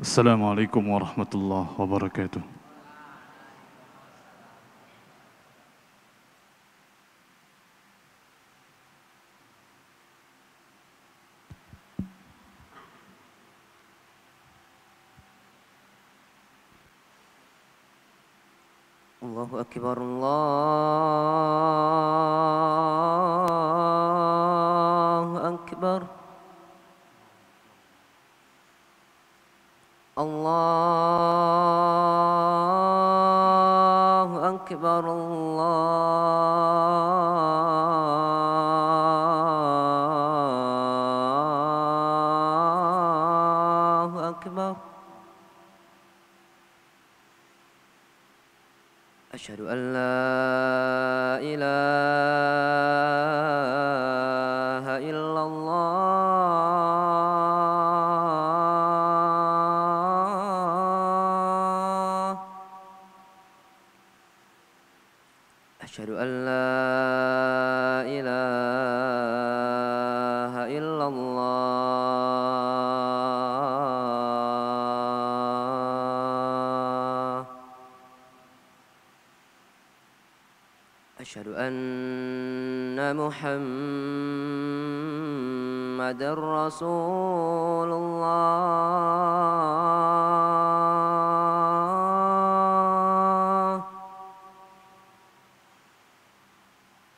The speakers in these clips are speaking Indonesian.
Assalamualaikum warahmatullahi wabarakatuh. Allahu Akbar, Allahu Akbar. Allahu Akbar, Allahu Akbar. Asyhadu an la ilaha illallah. Asyhadu an la ilaha illallah. Asyhadu anna Muhammadar Rasulullah.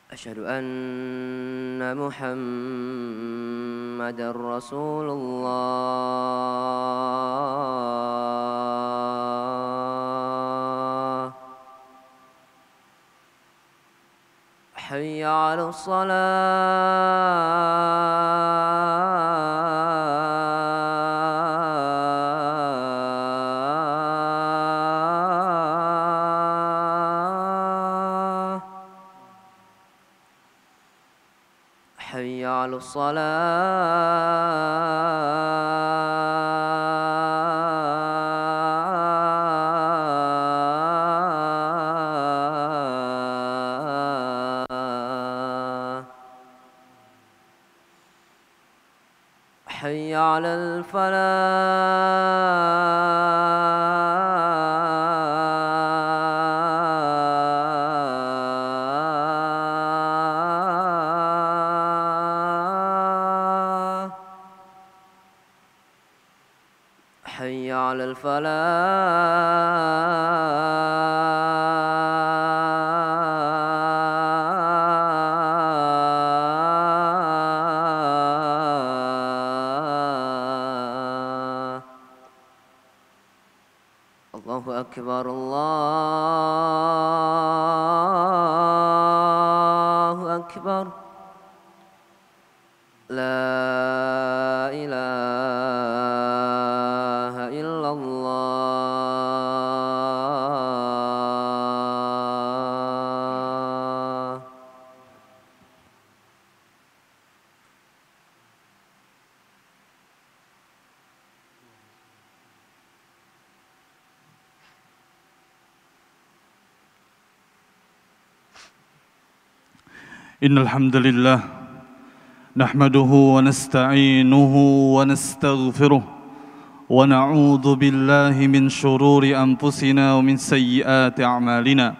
Asyhadu anna Muhammadar Rasulullah. Hayya 'ala shalah. Hayya 'ala salah. Hayya 'alal falah. Hayya 'alal falah. Allahu Akbar, Allahu Akbar. La ilaha illallah. Innal hamdalillah nahmaduhu wa nasta'inuhu wa nastaghfiruh wa na'udzu billahi min shururi anfusina wa min sayyiati a'malina.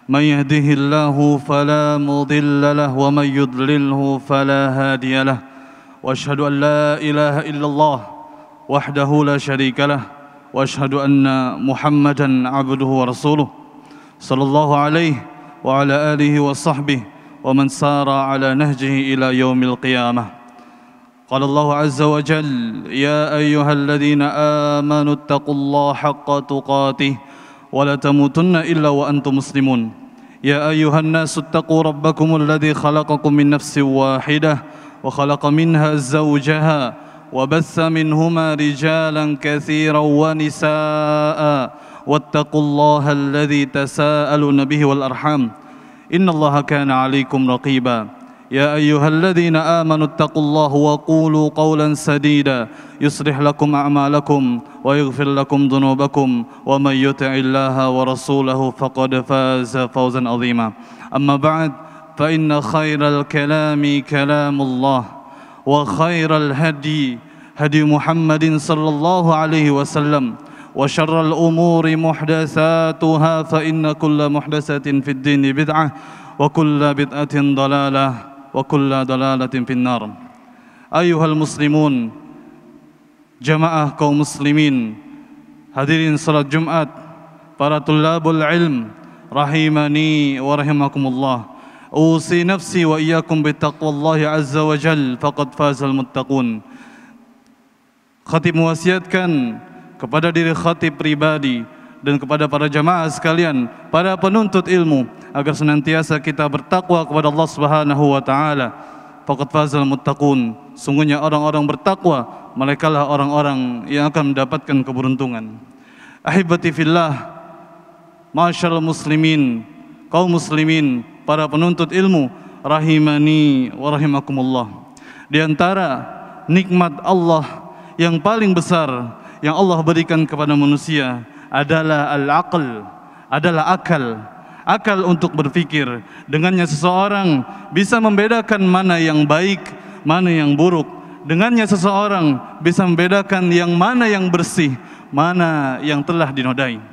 Man yahdihillahu fala mudilla lahu wa man yudlilhu fala hadiya lahu. Wa asyhadu an la ilaha illallah wahdahu la syarika lah wa asyhadu anna Muhammadan 'abduhu wa rasuluh sallallahu alaihi wa ala alihi wa sahbihi ومن سار على نهجه إلى يوم القيامة. قال الله عز وجل: يا أيها الذين آمنوا اتقوا الله حق تقاته ولا تموتن إلا وأنتم مسلمون. يا أيها الناس اتقوا ربكم الذي خلقكم من نفس واحدة وخلق منها زوجها وبث منهما رجالا كثيرا ونساء واتقوا الله الذي تساءلون به والأرحام إن الله كان عليكم رقيبا. يا أيها الذين آمنوا اتقوا الله وقولوا قولا سديدا يصلح لكم أعمالكم ويغفر لكم ذنوبكم ومن يطع الله ورسوله فقد فاز فوزا عظيما. أما بعد فإن خير الكلام كلام الله وخير الهدي هدي محمد صلى الله عليه وسلم وشر الأمور محدثاتها فإن كل محدثة في الدين بدعة وكل بدعة ضلالة وكل ضلالة في النار. أيها المسلمون, jamaah kaum muslimin, hadirin salat Jumat, para tulabul ilm rahimani wa rahimakumullah. Usi nafsi wa iyyakum bittaqwallahi azza wa jal, faqad fazal muttaqun. Khatib mewasiatkan kepada diri khatib pribadi dan kepada para jamaah sekalian, para penuntut ilmu, agar senantiasa kita bertakwa kepada Allah Subhanahu wa taala. Faqad fazal muttaqun. Sungguhnya orang-orang bertakwa, merekalah orang-orang yang akan mendapatkan keberuntungan. Ahibati fillah, masyaallah muslimin, kaum muslimin, para penuntut ilmu rahimani wa rahimakumullah. Di antara nikmat Allah yang paling besar yang Allah berikan kepada manusia adalah al-aql, adalah akal. Akal untuk berpikir. Dengannya seseorang bisa membedakan mana yang baik, mana yang buruk. Dengannya seseorang bisa membedakan yang mana yang bersih, mana yang telah dinodai.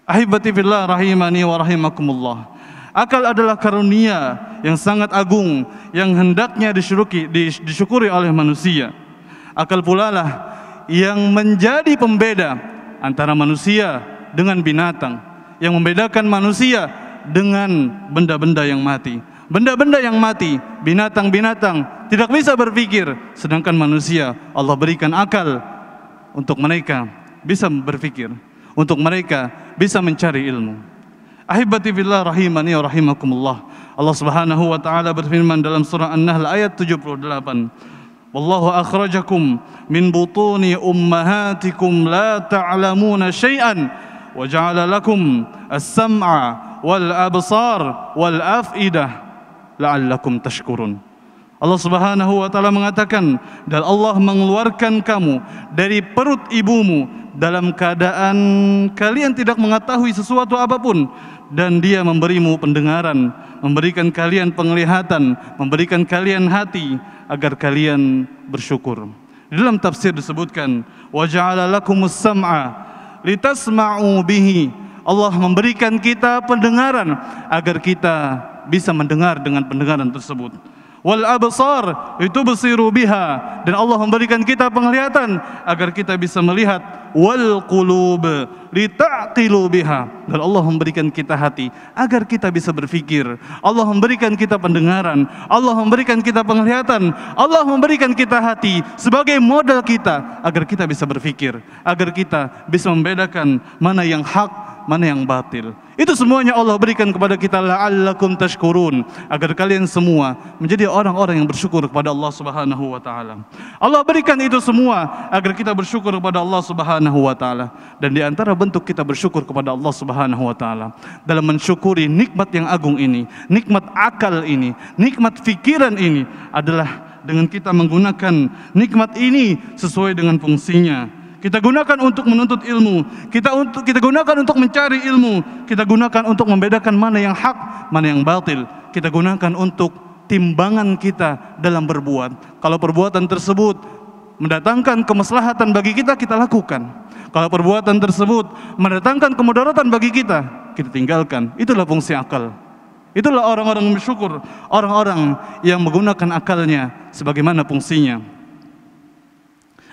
Ahibati fillah rahimani wa rahimakumullah. Akal adalah karunia yang sangat agung yang hendaknya disyukuri oleh manusia. Akal pula lah yang menjadi pembeda antara manusia dengan binatang, yang membedakan manusia dengan benda-benda yang mati. Benda-benda yang mati, binatang-binatang tidak bisa berpikir, sedangkan manusia Allah berikan akal untuk mereka bisa berpikir, untuk mereka bisa mencari ilmu. Ahibati fillah rahimani wa rahimakumullah. Allah Subhanahu wa taala berfirman dalam surah An-Nahl ayat 78. Wallahu akhrajakum min butuni ummahatikum la ta'lamuna syai'an wa ja'ala lakum as-sam'a wal absar wal af'idah la'allakum tashkurun. Allah Subhanahu wa taala mengatakan, dan Allah mengeluarkan kamu dari perut ibumu dalam keadaan kalian tidak mengetahui sesuatu apapun, dan Dia memberimu pendengaran, memberikan kalian penglihatan, memberikan kalian hati agar kalian bersyukur. Di dalam tafsir disebutkan, wa ja'ala lakumus sam'a litasma'u bihi. Allah memberikan kita pendengaran agar kita bisa mendengar dengan pendengaran tersebut. Wal absar litubsiru biha, dan Allah memberikan kita penglihatan agar kita bisa melihat. Wal qulub litaqilu biha, dan Allah memberikan kita hati agar kita bisa berpikir. Allah memberikan kita pendengaran, Allah memberikan kita penglihatan, Allah memberikan kita hati sebagai modal kita agar kita bisa berpikir, agar kita bisa membedakan mana yang hak, mana yang batil. Itu semuanya Allah berikan kepada kita la'allakum tashkurun, agar kalian semua menjadi orang-orang yang bersyukur kepada Allah Subhanahu wa taala. Allah berikan itu semua agar kita bersyukur kepada Allah Subhanahu wa taala. Dan di antara bentuk kita bersyukur kepada Allah Subhanahu wa taala dalam mensyukuri nikmat yang agung ini, nikmat akal ini, nikmat fikiran ini adalah dengan kita menggunakan nikmat ini sesuai dengan fungsinya. Kita gunakan untuk menuntut ilmu, kita gunakan untuk mencari ilmu, kita gunakan untuk membedakan mana yang hak, mana yang batil. Kita gunakan untuk timbangan kita dalam berbuat. Kalau perbuatan tersebut mendatangkan kemaslahatan bagi kita, kita lakukan. Kalau perbuatan tersebut mendatangkan kemudaratan bagi kita, kita tinggalkan. Itulah fungsi akal. Itulah orang-orang yang bersyukur, orang-orang yang menggunakan akalnya sebagaimana fungsinya.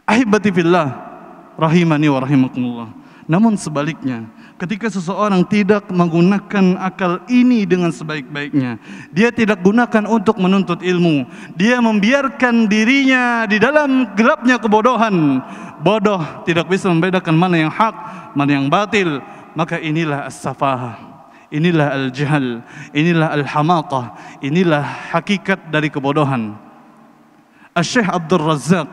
Ahibati fillah rahimani wa rahimakumullah. Namun sebaliknya, ketika seseorang tidak menggunakan akal ini dengan sebaik-baiknya, dia tidak gunakan untuk menuntut ilmu, dia membiarkan dirinya di dalam gelapnya kebodohan, bodoh, tidak bisa membedakan mana yang hak, mana yang batil, maka inilah as-safahah, inilah al-jahl, inilah al-hamaqah, inilah hakikat dari kebodohan. Asy-Syaikh Abdul Razzaq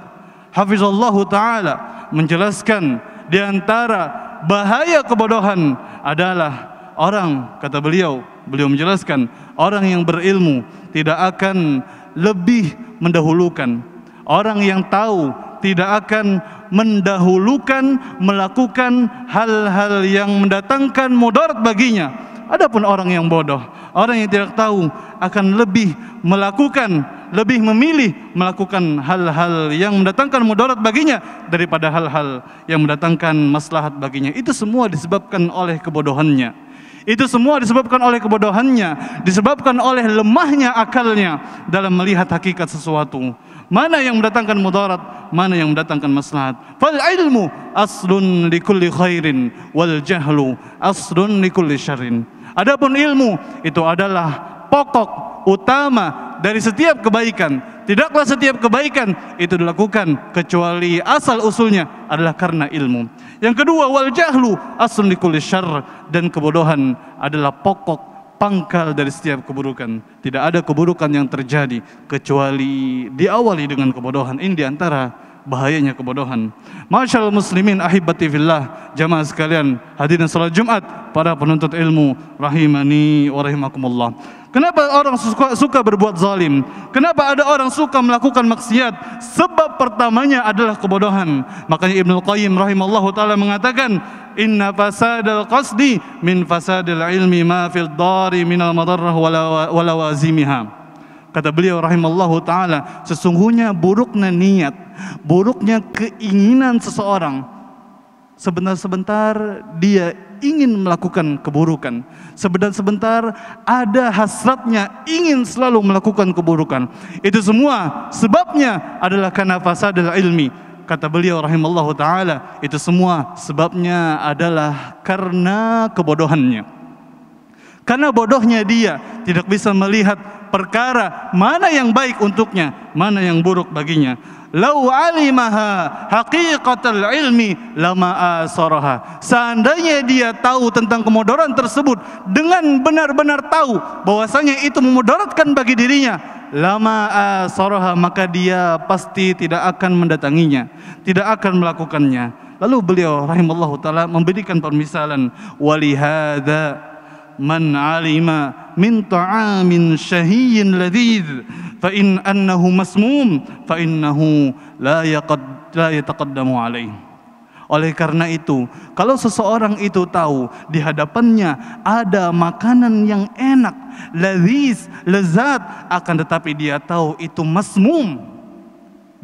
hafizallahu ta'ala menjelaskan di antara bahaya kebodohan adalah orang, kata beliau menjelaskan, orang yang berilmu tidak akan lebih mendahulukan, orang yang tahu tidak akan mendahulukan melakukan hal-hal yang mendatangkan mudarat baginya. Adapun orang yang bodoh, orang yang tidak tahu akan lebih melakukan lebih memilih melakukan hal-hal yang mendatangkan mudarat baginya daripada hal-hal yang mendatangkan maslahat baginya. Itu semua disebabkan oleh kebodohannya. Itu semua disebabkan oleh kebodohannya, disebabkan oleh lemahnya akalnya dalam melihat hakikat sesuatu. Mana yang mendatangkan mudarat, mana yang mendatangkan maslahat. Fal ilmu aslun likulli khairin wal jahlu aslun likulli syarrin. Adapun ilmu itu adalah pokok utama dari setiap kebaikan. Tidaklah setiap kebaikan itu dilakukan kecuali asal usulnya adalah karena ilmu. Yang kedua, wal jahlu aslun likulli syarr, dan kebodohan adalah pokok pangkal dari setiap keburukan. Tidak ada keburukan yang terjadi kecuali diawali dengan kebodohan. Ini diantara bahayanya kebodohan. Masyaallah muslimin ahibati fillah, jamaah sekalian, hadirin salat Jumat, para penuntut ilmu rahimani wa rahimakumullah. Kenapa orang suka berbuat zalim? Kenapa ada orang suka melakukan maksiat? Sebab pertamanya adalah kebodohan. Makanya Ibnu Qayyim rahimallahu taala mengatakan, inna fasadal qasdi min fasadil ilmi ma fil dari minal madarrah wa lawazimiha. Kata beliau rahimallahu taala, sesungguhnya buruknya niat, buruknya keinginan seseorang, sebentar-sebentar dia ingin melakukan keburukan, sebentar-sebentar ada hasratnya ingin selalu melakukan keburukan. Itu semua sebabnya adalah karena fasadul ilmi. Kata beliau rahimallahu taala, itu semua sebabnya adalah karena kebodohannya. Karena bodohnya dia tidak bisa melihat perkara mana yang baik untuknya, mana yang buruk baginya. Lau alimaha haqiqatal ilmi lama asaraha. Seandainya dia tahu tentang kemudaran tersebut dengan benar-benar tahu bahwasanya itu memudaratkan bagi dirinya, lama asaraha, maka dia pasti tidak akan mendatanginya, tidak akan melakukannya. Lalu beliau rahimallahu taala memberikan permisalan, walihada man alima min ta'amin syahiyyin ladhidh fa in annahu masmum fa innahu la yataqaddamu alaih. Oleh karena itu, kalau seseorang itu tahu di hadapannya ada makanan yang enak, ladhiz, lezat, akan tetapi dia tahu itu masmum,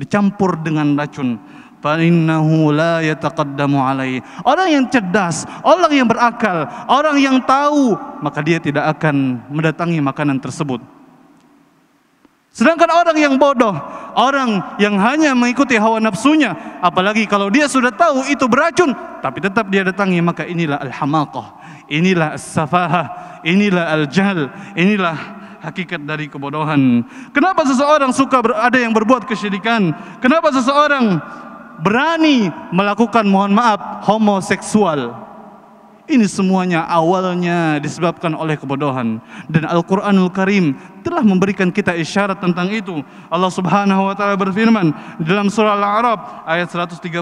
dicampur dengan racun, فَإِنَّهُ لَا يَتَقَدَّمُ عَلَيْهِ. Orang yang cerdas, orang yang berakal, orang yang tahu, maka dia tidak akan mendatangi makanan tersebut. Sedangkan orang yang bodoh, orang yang hanya mengikuti hawa nafsunya, apalagi kalau dia sudah tahu itu beracun, tapi tetap dia datangi, maka inilah al-hamaqah, inilah as-safahah, inilah al-jahl, inilah hakikat dari kebodohan. Kenapa seseorang suka ada yang berbuat kesyirikan? Kenapa seseorang berani melakukan, mohon maaf, homoseksual? Ini semuanya awalnya disebabkan oleh kebodohan. Dan Al-Quranul Karim telah memberikan kita isyarat tentang itu. Allah Subhanahu wa ta'ala berfirman dalam surah Al-A'raf ayat 138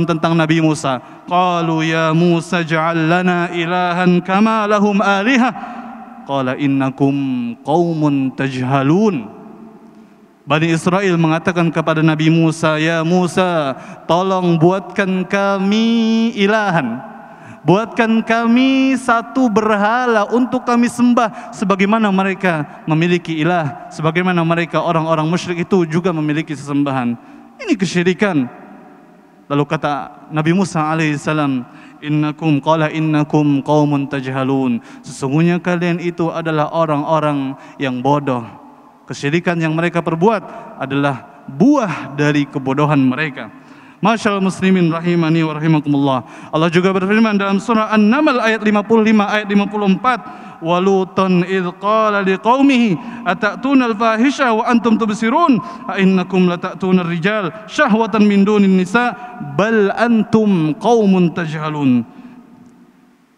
tentang Nabi Musa. Qalu ya Musa ja'al lana ilahan kama lahum alihah. Qala innakum qaumun tajhalun. Bani Israel mengatakan kepada Nabi Musa, ya Musa, tolong buatkan kami ilahan, buatkan kami satu berhala untuk kami sembah, sebagaimana mereka memiliki ilah, sebagaimana mereka orang-orang musyrik itu juga memiliki sesembahan. Ini kesyirikan. Lalu kata Nabi Musa alaihissalam, innakum qaumun tajhalun. Sesungguhnya kalian itu adalah orang-orang yang bodoh. Kesyirikan yang mereka perbuat adalah buah dari kebodohan mereka. Masyaallah muslimin rahimani wa rahimakumullah. Allah juga berfirman dalam surah An-Naml ayat 55 ayat 54, walutan idh qala liqaumihi atatuna al-fahisha wa antum tubsirun a innakum latatuna ar-rijal syahwatan min dunin nisa bal antum qaumun tajhalun.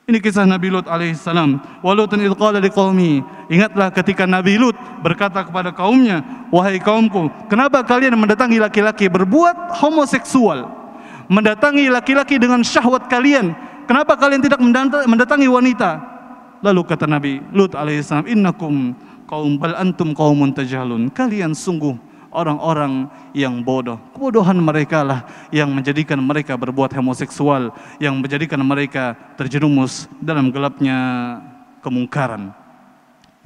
Ini kisah Nabi Lut alaihissalam. Walutan idh qala liqaumihi. Ingatlah ketika Nabi Lut berkata kepada kaumnya, wahai kaumku, kenapa kalian mendatangi laki-laki berbuat homoseksual, mendatangi laki-laki dengan syahwat kalian? Kenapa kalian tidak mendatangi wanita? Lalu kata Nabi Lut alaihissalam, innakum qaum bal antum qaumun tajhalun. Kalian sungguh orang-orang yang bodoh. Kebodohan mereka lah yang menjadikan mereka berbuat homoseksual, yang menjadikan mereka terjerumus dalam gelapnya kemungkaran.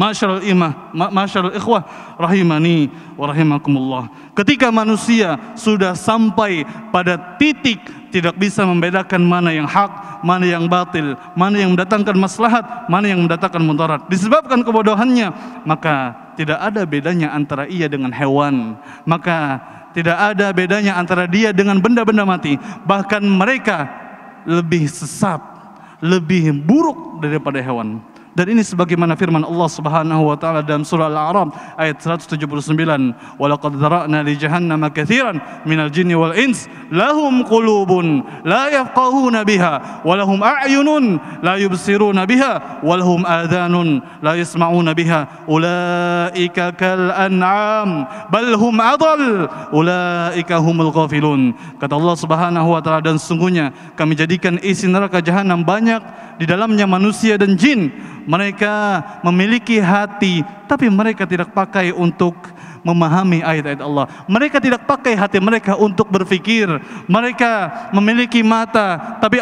Masyarul ikhwah rahimani wa rahimakumullah. Ketika manusia sudah sampai pada titik tidak bisa membedakan mana yang hak, mana yang batil, mana yang mendatangkan maslahat, mana yang mendatangkan mudarat, disebabkan kebodohannya, maka tidak ada bedanya antara ia dengan hewan. Maka tidak ada bedanya antara dia dengan benda-benda mati. Bahkan mereka lebih sesat, lebih buruk daripada hewan. Dan ini sebagaimana firman Allah Subhanahu wa taala dalam surah Al-A'raf ayat 179, "Wa laqad dzara'na li jahannama katsiran minal jinni wal ins lahum qulubun la yafqahuna biha wa lahum a'yunun la yubsiruna biha wa lahum adhanun la yasma'una biha ulaika kal an'am bal hum adall ulaika humul ghafilun." Kata Allah Subhanahu wa taala, dan sungguhnya kami jadikan isi neraka jahanam banyak di dalamnya manusia dan jin. Mereka memiliki hati, tapi mereka tidak pakai untuk memahami ayat-ayat Allah. Mereka tidak pakai hati mereka untuk berfikir. Mereka memiliki mata, tapi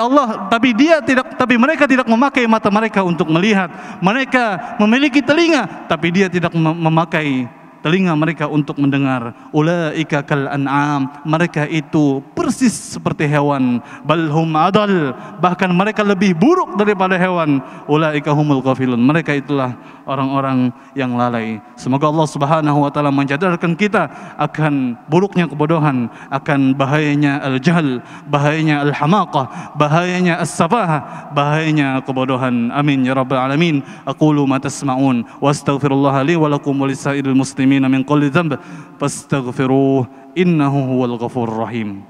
mereka tidak memakai mata mereka untuk melihat. Mereka memiliki telinga, tapi dia tidak memakai telinga mereka untuk mendengar. Ulaika kal an'am, mereka itu persis seperti hewan. Bal hum adall, bahkan mereka lebih buruk daripada hewan. Ulaika humul ghafilun, mereka itulah orang-orang yang lalai. Semoga Allah Subhanahu wa taala menjadarkan kita akan buruknya kebodohan, akan bahayanya al-jahl, bahayanya al-hamaqah, bahayanya as-safahah, bahayanya kebodohan. Amin ya rabbal alamin. Aqulu ma tasma'un wa astaghfirullah li wa lakum wa lisairil muslimin min kulli dhanb fastaghfiruh innahu huwal ghafurur rahim.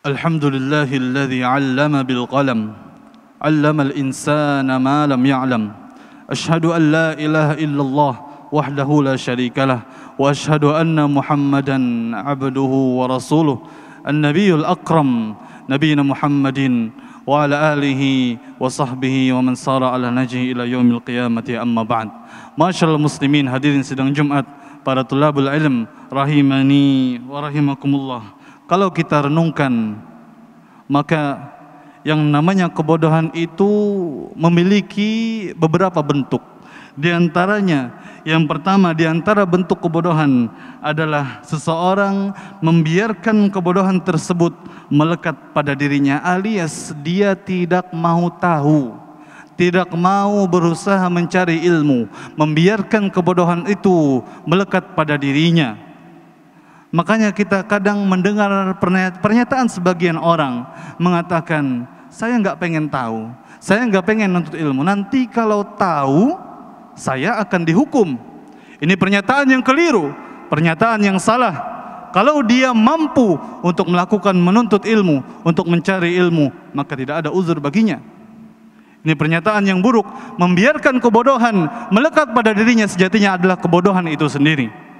Alhamdulillahilladzi 'allama bil qalam, 'allama al-insana ma lam ya'lam. Asyhadu an la ilaha illallah wahdahu la syarikalah wa asyhadu anna Muhammadan 'abduhu wa rasuluh. An-nabiyul akram, nabiyina Muhammadin wa ala alihi wa sahbihi wa man sara ala najhi ila yaumil qiyamati, amma ba'd. Masyaallah muslimin, hadirin sidang Jumat, para tulabul ilm rahimani wa rahimakumullah. Kalau kita renungkan, maka yang namanya kebodohan itu memiliki beberapa bentuk. Di antaranya, yang pertama di antara bentuk kebodohan adalah seseorang membiarkan kebodohan tersebut melekat pada dirinya, alias dia tidak mau tahu, tidak mau berusaha mencari ilmu, membiarkan kebodohan itu melekat pada dirinya. Makanya kita kadang mendengar pernyataan sebagian orang mengatakan, saya nggak pengen tahu, saya nggak pengen nuntut ilmu, nanti kalau tahu saya akan dihukum. Ini pernyataan yang keliru, pernyataan yang salah. Kalau dia mampu untuk melakukan menuntut ilmu, untuk mencari ilmu, maka tidak ada uzur baginya. Ini pernyataan yang buruk. Membiarkan kebodohan melekat pada dirinya sejatinya adalah kebodohan itu sendiri.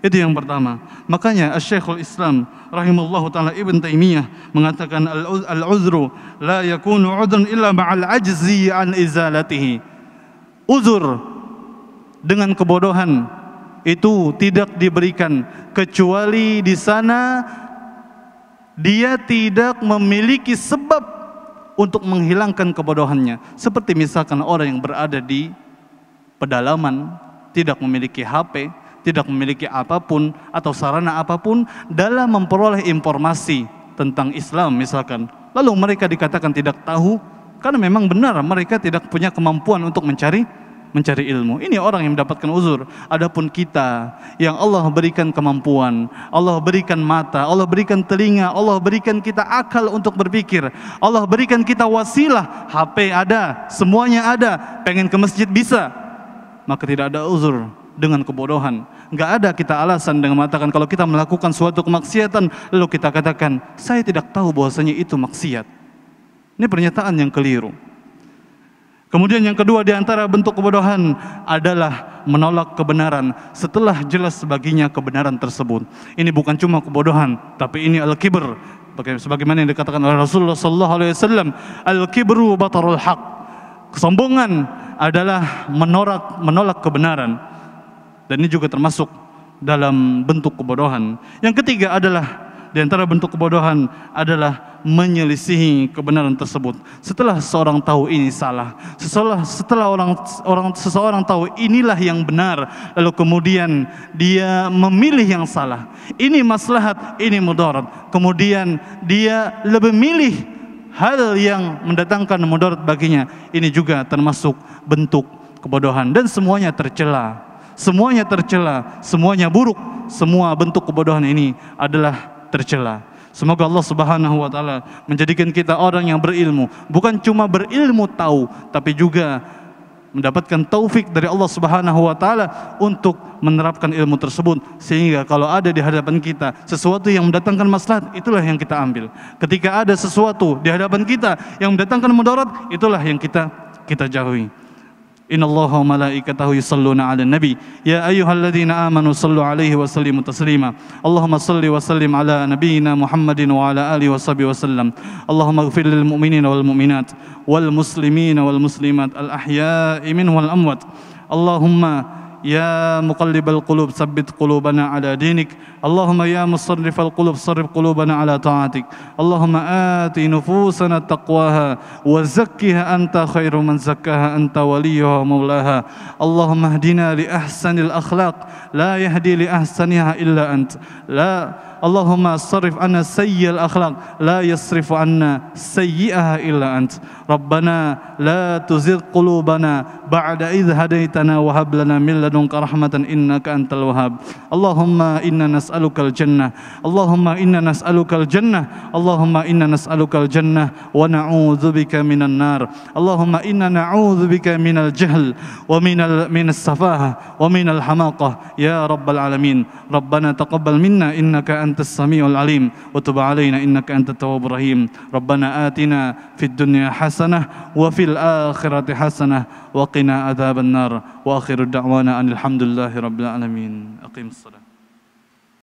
Itu yang pertama. Makanya Syekhul Islam rahimahullahu taala Ibn Taimiyah mengatakan al-uzru la yakunu udhran illa ma'al ajzi an izalatihi. Uzur dengan kebodohan itu tidak diberikan kecuali di sana dia tidak memiliki sebab untuk menghilangkan kebodohannya. Seperti misalkan orang yang berada di pedalaman, tidak memiliki HP, tidak memiliki apapun atau sarana apapun dalam memperoleh informasi tentang Islam misalkan. Lalu mereka dikatakan tidak tahu karena memang benar mereka tidak punya kemampuan untuk mencari ilmu. Ini orang yang mendapatkan uzur. Adapun kita yang Allah berikan kemampuan, Allah berikan mata, Allah berikan telinga, Allah berikan kita akal untuk berpikir, Allah berikan kita wasilah, HP ada, semuanya ada, pengen ke masjid bisa, maka tidak ada uzur dengan kebodohan. Enggak ada kita alasan dengan mengatakan kalau kita melakukan suatu kemaksiatan lalu kita katakan saya tidak tahu bahwasanya itu maksiat. Ini pernyataan yang keliru. Kemudian yang kedua di antara bentuk kebodohan adalah menolak kebenaran setelah jelas baginya kebenaran tersebut. Ini bukan cuma kebodohan, tapi ini al-kibr, sebagaimana yang dikatakan oleh Rasulullah sallallahu alaihi wasallam, al-kibru batarul haq. Kesombongan adalah menolak kebenaran. Dan ini juga termasuk dalam bentuk kebodohan. Yang ketiga adalah di antara bentuk kebodohan adalah menyelisihi kebenaran tersebut. Setelah seseorang tahu ini salah, setelah seseorang tahu inilah yang benar, lalu kemudian dia memilih yang salah. Ini maslahat, ini mudarat. Kemudian dia lebih milih hal yang mendatangkan mudarat baginya. Ini juga termasuk bentuk kebodohan dan semuanya tercela. Semuanya tercela, semuanya buruk. Semua bentuk kebodohan ini adalah tercela. Semoga Allah Subhanahu wa taala menjadikan kita orang yang berilmu, bukan cuma berilmu tahu, tapi juga mendapatkan taufik dari Allah Subhanahu wa taala untuk menerapkan ilmu tersebut, sehingga kalau ada di hadapan kita sesuatu yang mendatangkan maslahat, itulah yang kita ambil. Ketika ada sesuatu di hadapan kita yang mendatangkan mudarat, itulah yang kita jauhi. Innallaha wa malaikatahu yusalluna 'alan nabi ya ayyuhalladzina amanu sallu 'alaihi wa sallimu taslima. Allahumma salli wa sallim ala nabiyyina Muhammadin wa ala alihi washabihi wasallam. Allahumma ighfir lil mu'minina wal mu'minat wal muslimina wal muslimat al ahya'i minhum wal amwat. Allahumma ya muqallibal qulub tsabbit qulubana ala dinik. Allahumma ya musarrifal qulub sarrif qulubana ala ta'atik. Allahumma ati nufusana taqwaha wa zakkiha anta khairu man zakkaha anta waliyuha wa maulaha. Allahumma hdina li ahsanil akhlaq la yahdi li ahsaniha illa ant. Allahumma sarrif anna sayyi'al akhlaq la yasrifu anna sayyi'aha illa ant. Rabbana la tuzigh qulubana ba'da idh hadaitana wa hab lana min ladunka rahmatan innaka antal wahhab. Allahumma inna nas'alukal jannah. Allahumma inna nas'alukal jannah. Allahumma inna nas'alukal jannah wa na'udzubika minan nar. Allahumma inna na'udzubika minal jahl wa minas safaha wa minal hamaqah ya rabbal alamin. Rabbana taqabbal minna innaka antas samiul alim wa tub alaina innaka antat tawwabur rahim. Rabbana atina fid dunya hasanah wa fil akhirati hasanah wa qina adzaban nar. Wa akhiru da'wana alhamdulillahi rabbil alamin. Aqimus salat.